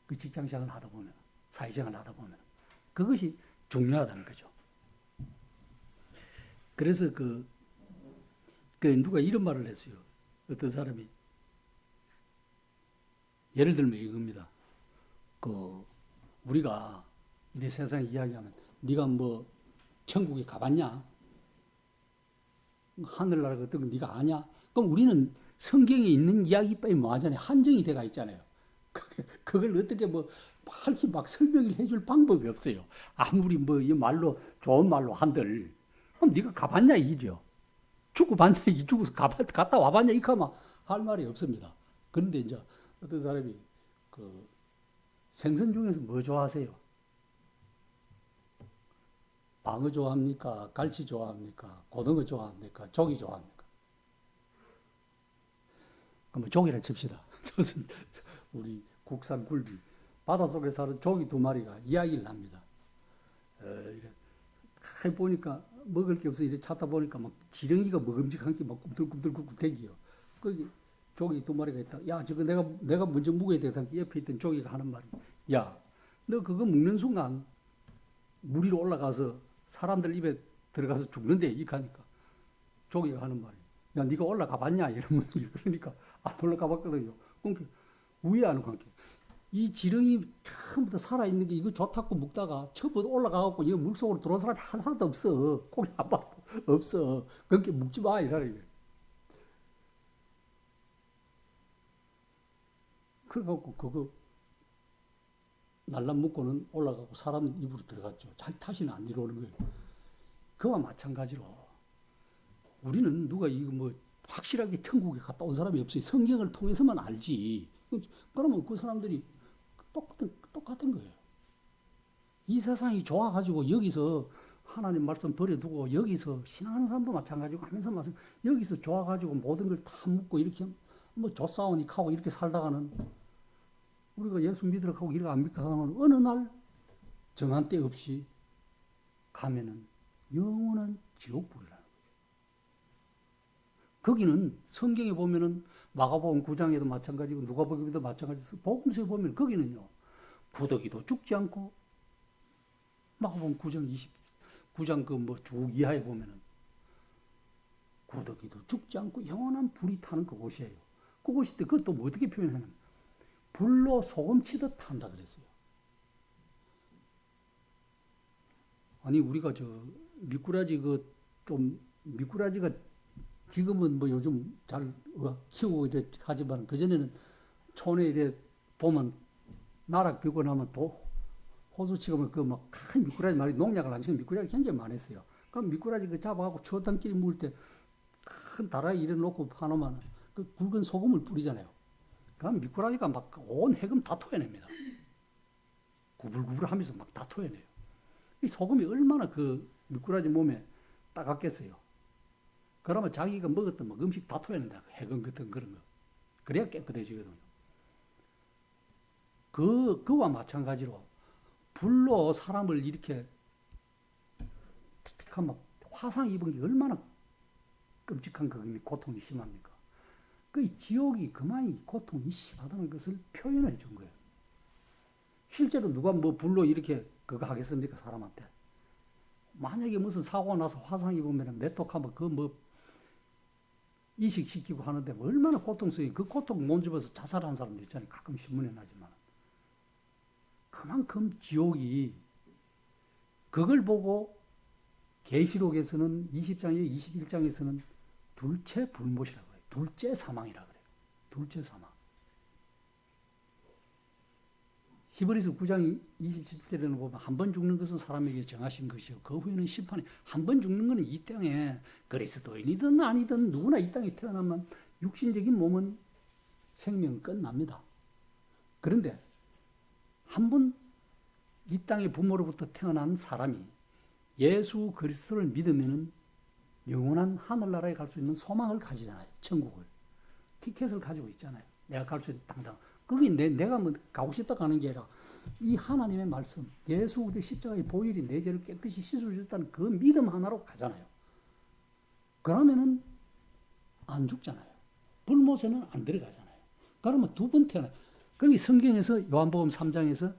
그 직장생활 하다 보면 사회생활 하다 보면 그것이 중요하다는 거죠. 그래서 누가 이런 말을 했어요. 어떤 사람이 예를 들면 이겁니다. 우리가 이 세상 이야기하면 네가 뭐 천국에 가봤냐? 하늘나라 같은 거 네가 아냐? 그럼 우리는 성경에 있는 이야기 빼면 뭐 하잖아요. 한정이 돼가 있잖아요. 그걸 어떻게 뭐 밝히 막 설명을 해줄 방법이 없어요. 아무리 뭐 이 말로 좋은 말로 한들 그럼 네가 가봤냐 이죠. 죽고 봤냐 이 죽어서 갔다 와봤냐 이거 하면 할 말이 없습니다. 그런데 이제 어떤 사람이 생선 중에서 뭐 좋아하세요? 방어 좋아합니까? 갈치 좋아합니까? 고등어 좋아합니까? 조기 좋아합니까? 그럼 조기라 칩시다. 우리 국산 굴비 바닷속에 사는 조기 2마리가 이야기를 합니다. 이래 보니까 먹을 게 없어 이래 찾다 보니까 막 지렁이가 먹음직한 게 막 꿈틀꿈틀 대기요. 거기 조기 2마리가 있다. 야, 저거 내가 먼저 묵어야 되다. 옆에 있던 조기가 하는 말이, 야, 너 그거 먹는 순간 물 위로 올라가서 사람들 입에 들어가서 죽는데 이렇게 하니까 조기가 하는 말이, 야, 네가 올라가 봤냐? 이러면 그러니까 안 올라가 봤거든요. 그러니까 우애하는 관계. 이 지렁이 처음부터 살아있는 게 이거 좋다고 먹다가 처음부터 올라가갖고 이 물속으로 들어온 사람이 하나도 없어. 고기 한 방 없어. 그렇게 먹지 마 이러는 거예요. 그래갖고 그거 날람 먹고는 올라가고 사람 입으로 들어갔죠. 다시는 안 내려오는 거예요. 그와 마찬가지로 우리는 누가 이거 뭐 확실하게 천국에 갔다 온 사람이 없어요. 성경을 통해서만 알지. 그러면 그 사람들이 똑같은 거예요. 이 세상이 좋아가지고 여기서 하나님 말씀 버려두고 여기서 신앙하는 사람도 마찬가지고 하면서 여기서 좋아가지고 모든 걸 다 묻고 이렇게 뭐 조싸우니 하고 이렇게 살다가는 우리가 예수 믿으러 가고 이렇게 안 믿고 살다가는 어느 날 정한 때 없이 가면은 영원한 지옥불이라는 거죠. 거기는 성경에 보면은 마가복음 9장에도 마찬가지고 누가복음에도 마찬가지고 복음서에 보면 거기는요 구더기도 죽지 않고 마가복음 9장 29장 그 뭐 쭉 이하에 보면은 구더기도 죽지 않고 영원한 불이 타는 그곳이에요. 그곳이 때 그것도 뭐 어떻게 표현하냐면 불로 소금 치듯 탄다 그랬어요. 아니 우리가 미꾸라지 미꾸라지가 지금은 뭐 요즘 잘 키우고 이래 하지만 그전에는 촌에 이래 보면 나락 비고 나면 호수 치고면 그 막 큰 미꾸라지 말이 농약을 안 치고 미꾸라지 굉장히 많았어요. 그럼 미꾸라지 그 잡아갖고 초단끼리 물 때 큰 다라이 이래 놓고 파놓으면 그 굵은 소금을 뿌리잖아요. 그럼 미꾸라지가 막 온 해금 다 토해냅니다. 구불구불 하면서 막 다 토해내요. 이 소금이 얼마나 그 미꾸라지 몸에 따갑겠어요. 그러면 자기가 먹었던 막 음식 다 토해낸다. 해금 같은 그런 거. 그래야 깨끗해지거든요. 그와 마찬가지로 불로 사람을 이렇게 틱틱한 막 화상 입은 게 얼마나 끔찍한 고통이 심합니까? 그 지옥이 그만이 고통이 심하다는 것을 표현해 준 거예요. 실제로 누가 뭐 불로 이렇게 그거 하겠습니까? 사람한테. 만약에 무슨 사고가 나서 화상 입으면 메톡하면 그 뭐 이식시키고 하는데 얼마나 고통스러워. 그 고통 못 집어서 자살하는 사람도 있잖아요. 가끔 신문에 나지만. 그만큼 지옥이 그걸 보고 계시록에서는 20장에 21장에서는 둘째 불못이라고 해요. 둘째 사망이라고 그래요. 둘째 사망. 히브리서 9장 27절에는 보면 한 번 죽는 것은 사람에게 정하신 것이요 그 후에는 심판이. 한 번 죽는 것은 이 땅에 그리스도인이든 아니든 누구나 이 땅에 태어나면 육신적인 몸은 생명은 끝납니다. 그런데 한 번 이 땅의 부모로부터 태어난 사람이 예수 그리스도를 믿으면은 영원한 하늘나라에 갈 수 있는 소망을 가지잖아요. 천국을. 티켓을 가지고 있잖아요. 내가 갈 수 있는 당당. 거기 내가 뭐 가고 싶다 가는 게 아니라 이 하나님의 말씀, 예수 그리스도의 십자가의 보혈이 내 죄를 깨끗이 씻어주셨다는 그 믿음 하나로 가잖아요. 그러면은 안 죽잖아요. 불못에는 안 들어가잖아요. 그러면 두 번 태어나요. 그러니까 성경에서 요한복음 3장에서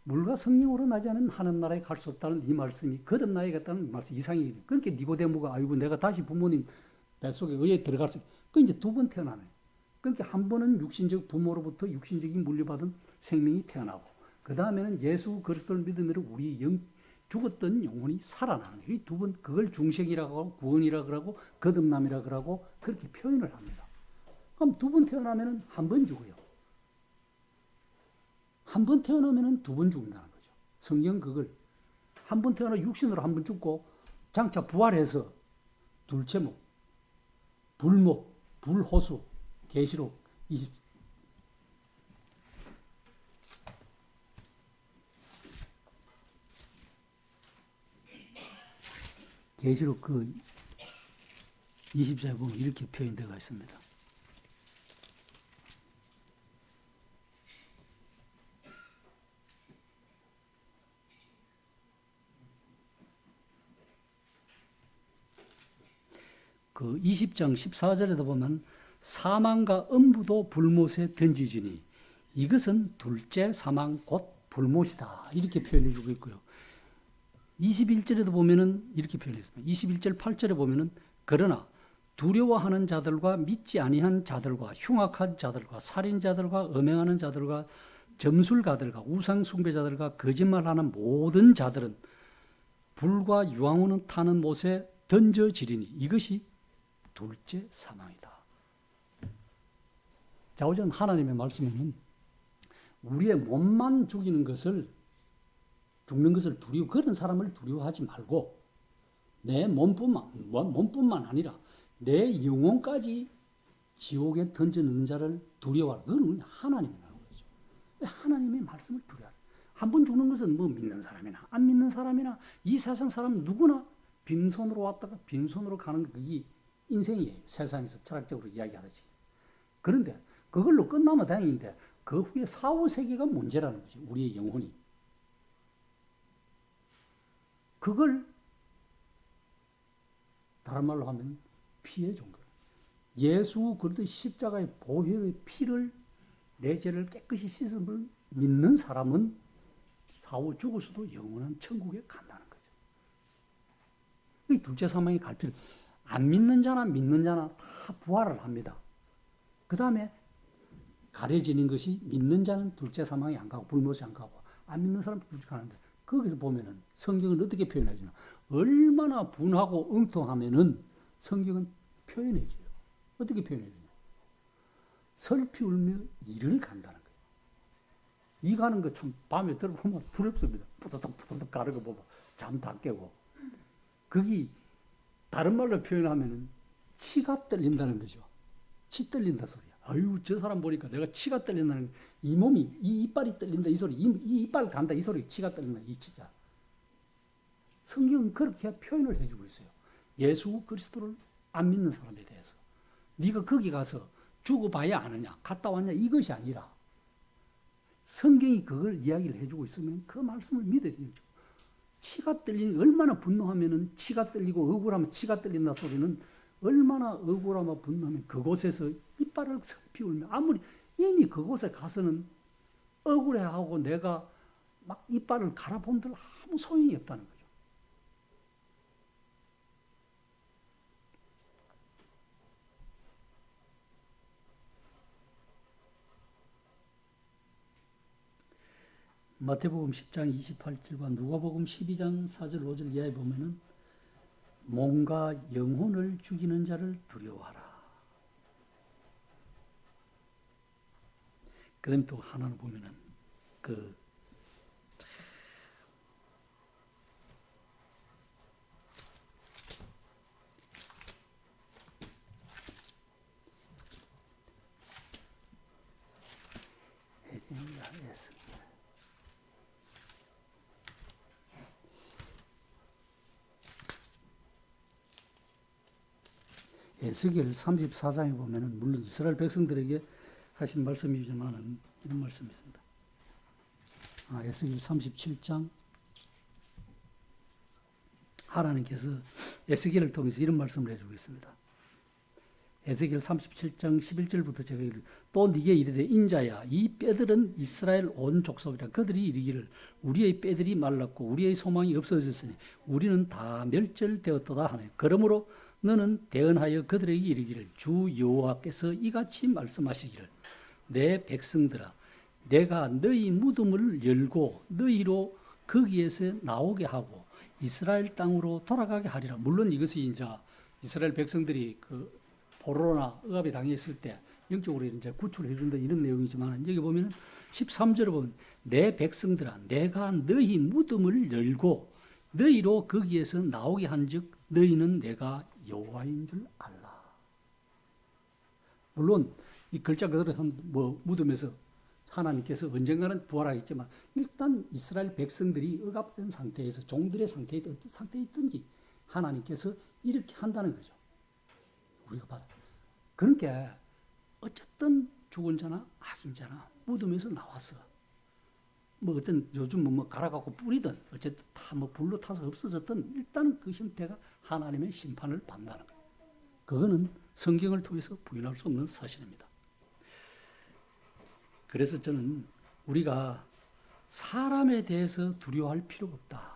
물과 성령으로 나지 않은 하늘나라에 갈 수 없다는 이 말씀이 거듭나야겠다는 말씀 이상이. 그러니까 니고데모가 아이고 내가 다시 부모님 뱃속에 의에 들어갈 수, 그 이제 두 번 태어나네. 그러니까 한 번은 육신적 부모로부터 육신적인 물려받은 생명이 태어나고, 그 다음에는 예수 그리스도를 믿음으로 우리 죽었던 영혼이 살아나는 거예요. 이 두 번, 그걸 중생이라고 하고 구원이라고 하고 거듭남이라고 하고 그렇게 표현을 합니다. 그럼 두 번 태어나면은 한 번 죽어요. 한 번 태어나면은 두 번 죽는다는 거죠. 성경 그걸 한 번 태어나 육신으로 한 번 죽고 장차 부활해서 둘째목, 불목, 불호수, 계시록 20. 계시록 그 20장에 보면 이렇게 표현되어 있습니다. 그 20장 14절에도 보면 사망과 음부도 불못에 던지지니 이것은 둘째 사망 곧 불못이다. 이렇게 표현해 주고 있고요. 21절에도 보면은 이렇게 표현했습니다. 21절 8절에 보면은 그러나 두려워하는 자들과 믿지 아니한 자들과 흉악한 자들과 살인자들과 음행하는 자들과 점술가들과 우상 숭배자들과 거짓말하는 모든 자들은 불과 유황우는 타는 못에 던져지리니 이것이 둘째 사망이다. 자오전 하나님의 말씀에는 우리의 몸만 죽는 것을 두려워, 그런 사람을 두려워하지 말고 내 몸뿐만 아니라 내 영혼까지 지옥에 던져넣는 자를 두려워하라. 그건 하나님이라는 거죠. 하나님의 말씀을 두려워하라. 한 번 죽는 것은 뭐 믿는 사람이나 안 믿는 사람이나 이 세상 사람 누구나 빈손으로 왔다가 빈손으로 가는 그게 인생이에요. 세상에서 철학적으로 이야기하듯이. 그런데 그걸로 끝나면 다행인데 그 후에 사후세계가 문제라는 거죠. 우리의 영혼이. 그걸 다른 말로 하면 피해 준 거예요. 예수 그리스도의 십자가의 보혈의 피를 내 죄를 깨끗이 씻음을 믿는 사람은 사후 죽어서도 영원한 천국에 간다는 거죠. 이 둘째 사망의 갈피를 안 믿는 자나 믿는 자나 다 부활을 합니다. 그 다음에 가려지는 것이 믿는 자는 둘째 사망에 안 가고 불못에 안 가고 안 믿는 사람은 둘째 가는데 거기서 보면은 성경은 어떻게 표현하지나 얼마나 분하고 엉뚱하면은 성경은 표현해줘요. 어떻게 표현해주냐? 슬피 울며 이를 간다는 거예요. 이 가는 거 참 밤에 들어보면 두렵습니다. 푸드득 가는 거 보면 잠 다 깨고. 그게 다른 말로 표현하면은 치가 떨린다는 거죠. 치 떨린다 소리야. 아유, 저 사람 보니까 내가 치가 떨린다는, 이 몸이, 이 이빨이 떨린다 이 소리, 이 이빨 간다 이 소리, 치가 떨린다 이 치자. 성경은 그렇게 표현을 해주고 있어요. 예수 그리스도를 안 믿는 사람에 대해서. 네가 거기 가서 죽어봐야 아느냐, 갔다 왔냐, 이것이 아니라 성경이 그걸 이야기를 해주고 있으면 그 말씀을 믿어야 되죠. 치가 떨리니 얼마나 분노하면은 치가 떨리고 억울하면 치가 떨린다 소리는 얼마나 억울하면 분노하면 그곳에서 이빨을 슬피 울며 아무리 이미 그곳에 가서는 억울해하고 내가 막 이빨을 갈아본들 아무 소용이 없다는 거죠. 마태복음 10장 28절과 누가복음 12장 4절 5절 이하에 보면은 몸과 영혼을 죽이는 자를 두려워하라. 그다음 또 하나는 보면은 그 에스겔 34장에 보면은 물론 이스라엘 백성들에게 하신 말씀이지만은 이런 말씀이 있습니다. 에스겔 37장 하나님께서 에스겔을 통해서 이런 말씀을 해주고 있습니다. 에스겔 37장 11절부터 제가 또 네게 이르되 인자야 이 뼈들은 이스라엘 온 족속이라 그들이 이르기를 우리의 뼈들이 말랐고 우리의 소망이 없어졌으니 우리는 다 멸절되었도다 하네. 그러므로 너는 대언하여 그들에게 이르기를 주 여호와께서 이같이 말씀하시기를 내 백성들아 내가 너희 무덤을 열고 너희로 거기에서 나오게 하고 이스라엘 땅으로 돌아가게 하리라. 물론 이것이 이제 이스라엘 백성들이 그 포로나 억압에 당했을 때 영적으로 이제 구출해 준다 이런 내용이지만 여기 보면 13절에 보면 내 백성들아 내가 너희 무덤을 열고 너희로 거기에서 나오게 한즉 너희는 내가 여호와인 줄 알라. 물론 이 글자 그대로 뭐 무덤에서 하나님께서 언젠가는 부활하겠지만 일단 이스라엘 백성들이 억압된 상태에서 종들의 상태에 어떤 상태에 있든지 하나님께서 이렇게 한다는 거죠. 우리가 봐도 그러니까 어쨌든 죽은 자나 악인 자나 무덤에서 나와서 뭐 어떤 요즘 뭐 갈아갖고 뿌리든 어쨌든 다 뭐 불로 타서 없어졌든 일단 그 형태가 하나님의 심판을 받는다는 거예요. 그거는 성경을 통해서 부인할 수 없는 사실입니다. 그래서 저는 우리가 사람에 대해서 두려워할 필요가 없다.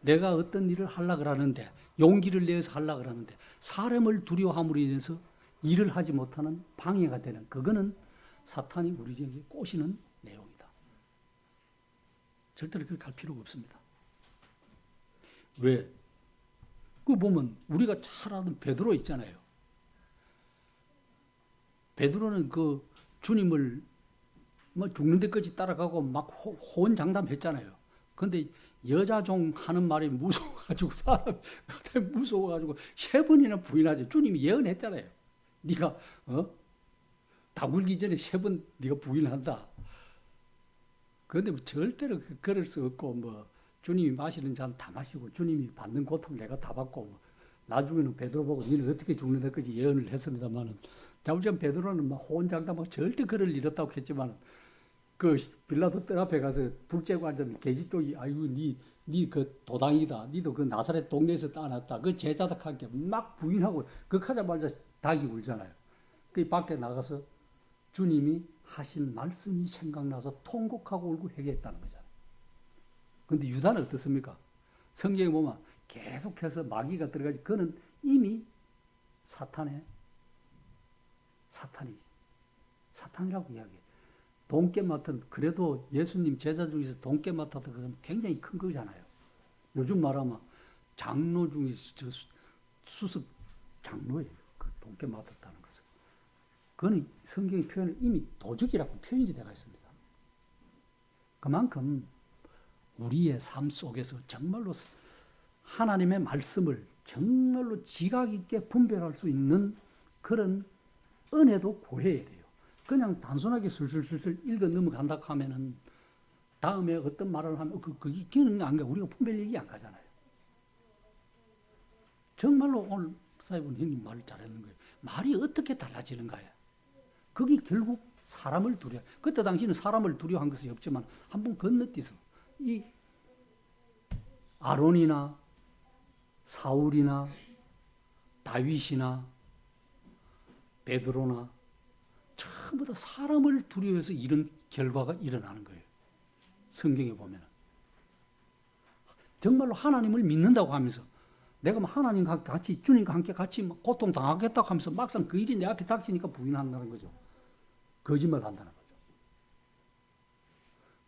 내가 어떤 일을 하려고 하는데 용기를 내서 하려고 하는데 사람을 두려워함으로 인해서 일을 하지 못하는 방해가 되는 그거는 사탄이 우리에게 꼬시는 내용이다. 절대로 그렇게 할 필요가 없습니다. 왜? 그 보면 우리가 잘 아는 베드로 있잖아요. 베드로는 그 주님을 뭐 죽는 데까지 따라가고 막 호언장담했잖아요. 그런데 여자 종 하는 말이 무서워가지고 사람한테 무서워가지고 3번이나 부인하지. 주님이 예언했잖아요. 네가 다 굴기 전에 3번 네가 부인한다. 그런데 뭐 절대로 그럴 수 없고 뭐 주님이 마시는 잔 다 마시고 주님이 받는 고통 내가 다 받고 뭐 나중에는 베드로 보고 너는 어떻게 죽는 데까지 예언을 했습니다만은 자우전 베드로는 막 호언장담하고 절대 그럴 일 없다고 했지만 그 빌라도 뜰 앞에 가서 불 쬐고 앉은 계집종이 아이고 니 그 도당이다. 니도 그 나사렛 동네에서 따놨다. 그 제자들 함께 막 부인하고 그 하자마자 닭이 울잖아요. 그 밖에 나가서 주님이 하신 말씀이 생각나서 통곡하고 울고 회개했다는 거잖아요. 근데 유다는 어떻습니까? 성경에 보면 계속해서 마귀가 들어가지 그는 이미 사탄이라고 이야기해요. 돈깨 맡은 그래도 예수님 제자 중에서 돈깨 맡았던 것은 굉장히 큰 거잖아요. 요즘 말하면 장로 중에서 수석 장로예요. 그 돈깨 맡았다는 것은. 그거는 성경의 표현을 이미 도적이라고 표현이 되어 있습니다. 그만큼 우리의 삶 속에서 정말로 하나님의 말씀을 정말로 지각 있게 분별할 수 있는 그런 은혜도 구해야 돼요. 그냥 단순하게 슬슬슬슬 읽어 넘어간다고 하면은 다음에 어떤 말을 하면 그게 기능 안 가. 우리가 분별력이 안 가잖아요. 정말로 오늘 사회분 형님 말을 잘하는 거예요. 말이 어떻게 달라지는가요? 그게 결국 사람을 두려워. 그때 당시는 사람을 두려워한 것이 없지만 한번 건너뛰어서 이 아론이나 사울이나 다윗이나 베드로나 전부 다 사람을 두려워해서 이런 결과가 일어나는 거예요. 성경에 보면 정말로 하나님을 믿는다고 하면서 내가 하나님과 같이 주님과 함께 같이 고통 당하겠다고 하면서 막상 그 일이 내 앞에 닥치니까 부인한다는 거죠. 거짓말 한다는 거죠.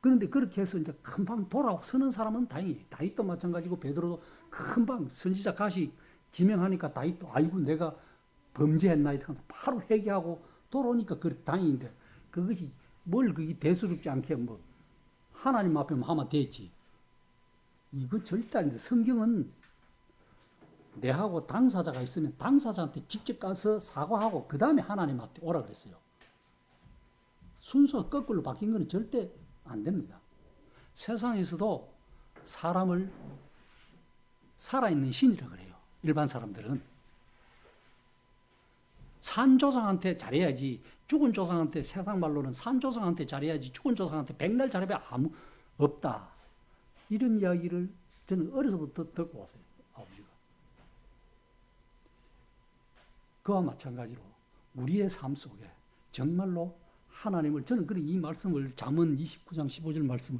그런데 그렇게 해서 이제 금방 돌아서는 사람은 다행히 다윗도 마찬가지고 베드로도 금방 선지자 가시 지명하니까 다윗도 아이고 내가 범죄했나 이렇게 하면서 바로 회개하고 돌아오니까 그 다행인데 그것이 뭘 그게 대수롭지 않게 뭐 하나님 앞에 하면 되지. 이거 절대 아닌데 성경은 내하고 당사자가 있으면 당사자한테 직접 가서 사과하고 그 다음에 하나님한테 오라 그랬어요. 순서가 거꾸로 바뀐 건 절대 안 됩니다. 세상에서도 사람을 살아있는 신이라고 그래요. 일반 사람들은. 산 조상한테 잘해야지 죽은 조상한테 세상 말로는 산 조상한테 잘해야지 죽은 조상한테 백날 잘해야 아무 없다. 이런 이야기를 저는 어려서부터 듣고 왔어요. 아버지가. 그와 마찬가지로 우리의 삶 속에 정말로 하나님을 저는 이 말씀을 잠언 29장 15절 말씀을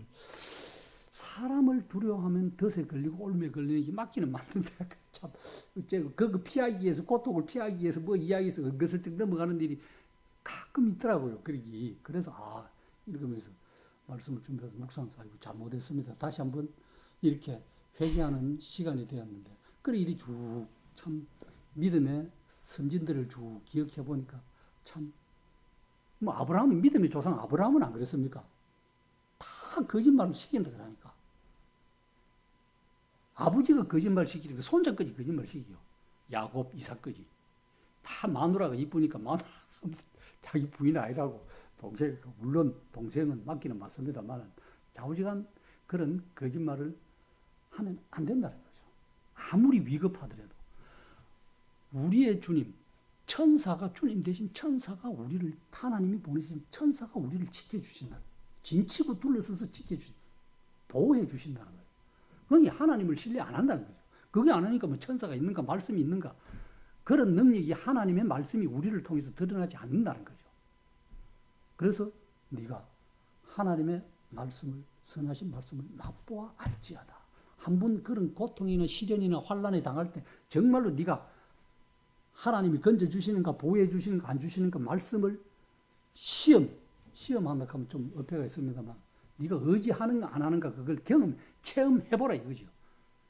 사람을 두려워하면 덫에 걸리고 올무에 걸리는 게 맞기는 맞는데 참 그거 피하기 위해서 고통을 피하기 위해서 뭐 이야기해서 은근슬쩍 넘어가는 일이 가끔 있더라고요. 그래서 읽으면서 말씀을 준비해서 묵상해서 아이고 잘못했습니다. 다시 한번 이렇게 회개하는 시간이 되었는데 그래 일이 쭉 참 믿음의 선진들을 쭉 기억해 보니까 참 뭐 아브라함은 믿음의 조상 아브라함은 안 그랬습니까? 다 거짓말을 시킨다더라니까. 아버지가 거짓말 시키니까 손자까지 거짓말 시키요. 야곱, 이삭까지. 다 마누라가 이쁘니까 마누라 자기 부인 아니라고 동생 물론 동생은 맞기는 맞습니다만 좌우지간 그런 거짓말을 하면 안 된다는 거죠. 아무리 위급하더라도 우리의 주님 천사가 주님 대신 천사가 우리를 하나님이 보내신 천사가 우리를 지켜주신다. 진치고 둘러서서 보호해 주신다는 거예요. 그게 하나님을 신뢰 안 한다는 거죠. 그게 안 하니까 뭐 천사가 있는가 말씀이 있는가 그런 능력이 하나님의 말씀이 우리를 통해서 드러나지 않는다는 거죠. 그래서 네가 하나님의 말씀을 선하신 말씀을 맛보아 알지어다. 한 번 그런 고통이나 시련이나 환난에 당할 때 정말로 네가 하나님이 건져주시는가 보호해 주시는가 안 주시는가 말씀을 시험한다 하면 좀 어폐가 있습니다만 네가 의지하는가 안 하는가 그걸 체험해보라 이거죠.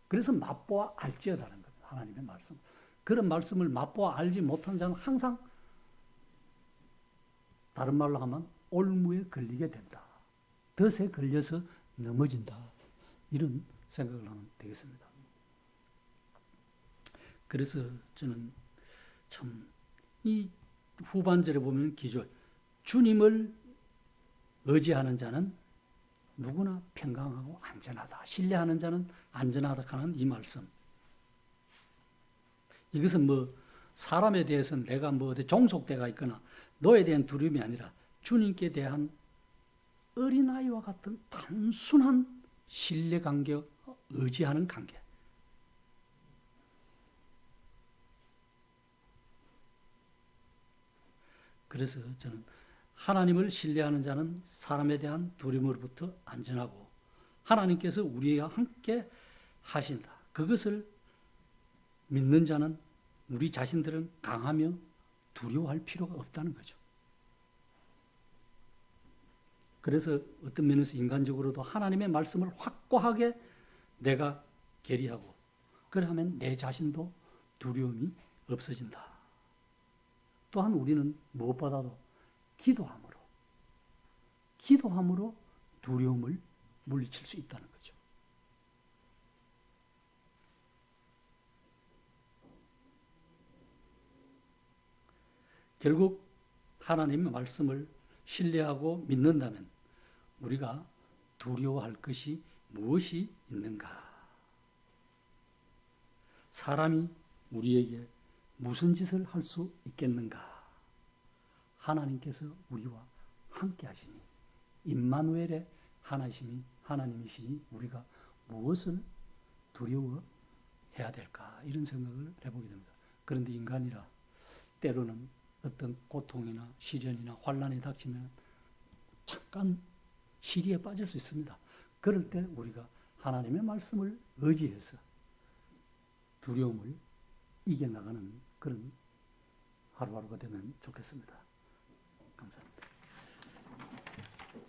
그래서 맛보아 알지어다는 거예요. 하나님의 말씀. 그런 말씀을 맛보아 알지 못한 자는 항상 다른 말로 하면 올무에 걸리게 된다. 덫에 걸려서 넘어진다. 이런 생각을 하면 되겠습니다. 그래서 저는 참 이 후반절에 보면 기조 주님을 의지하는 자는 누구나 평강하고 안전하다. 신뢰하는 자는 안전하다 하는 이 말씀. 이것은 뭐 사람에 대해서는 내가 뭐 어디 종속대가 있거나 너에 대한 두려움이 아니라 주님께 대한 어린아이와 같은 단순한 신뢰관계, 의지하는 관계. 그래서 저는 하나님을 신뢰하는 자는 사람에 대한 두려움으로부터 안전하고 하나님께서 우리와 함께 하신다. 그것을 믿는 자는 우리 자신들은 강하며 두려워할 필요가 없다는 거죠. 그래서 어떤 면에서 인간적으로도 하나님의 말씀을 확고하게 내가 계리하고 그러면 내 자신도 두려움이 없어진다. 또한 우리는 무엇보다도 기도함으로 두려움을 물리칠 수 있다는 거죠. 결국 하나님의 말씀을 신뢰하고 믿는다면 우리가 두려워할 것이 무엇이 있는가? 사람이 우리에게 무슨 짓을 할 수 있겠는가? 하나님께서 우리와 함께 하시니 임마누엘의 하나님이시니 우리가 무엇을 두려워해야 될까? 이런 생각을 해보게 됩니다. 그런데 인간이라 때로는 어떤 고통이나 시련이나 환난이 닥치면 잠깐 시리에 빠질 수 있습니다. 그럴 때 우리가 하나님의 말씀을 의지해서 두려움을 이겨나가는 그런 하루하루가 되면 좋겠습니다.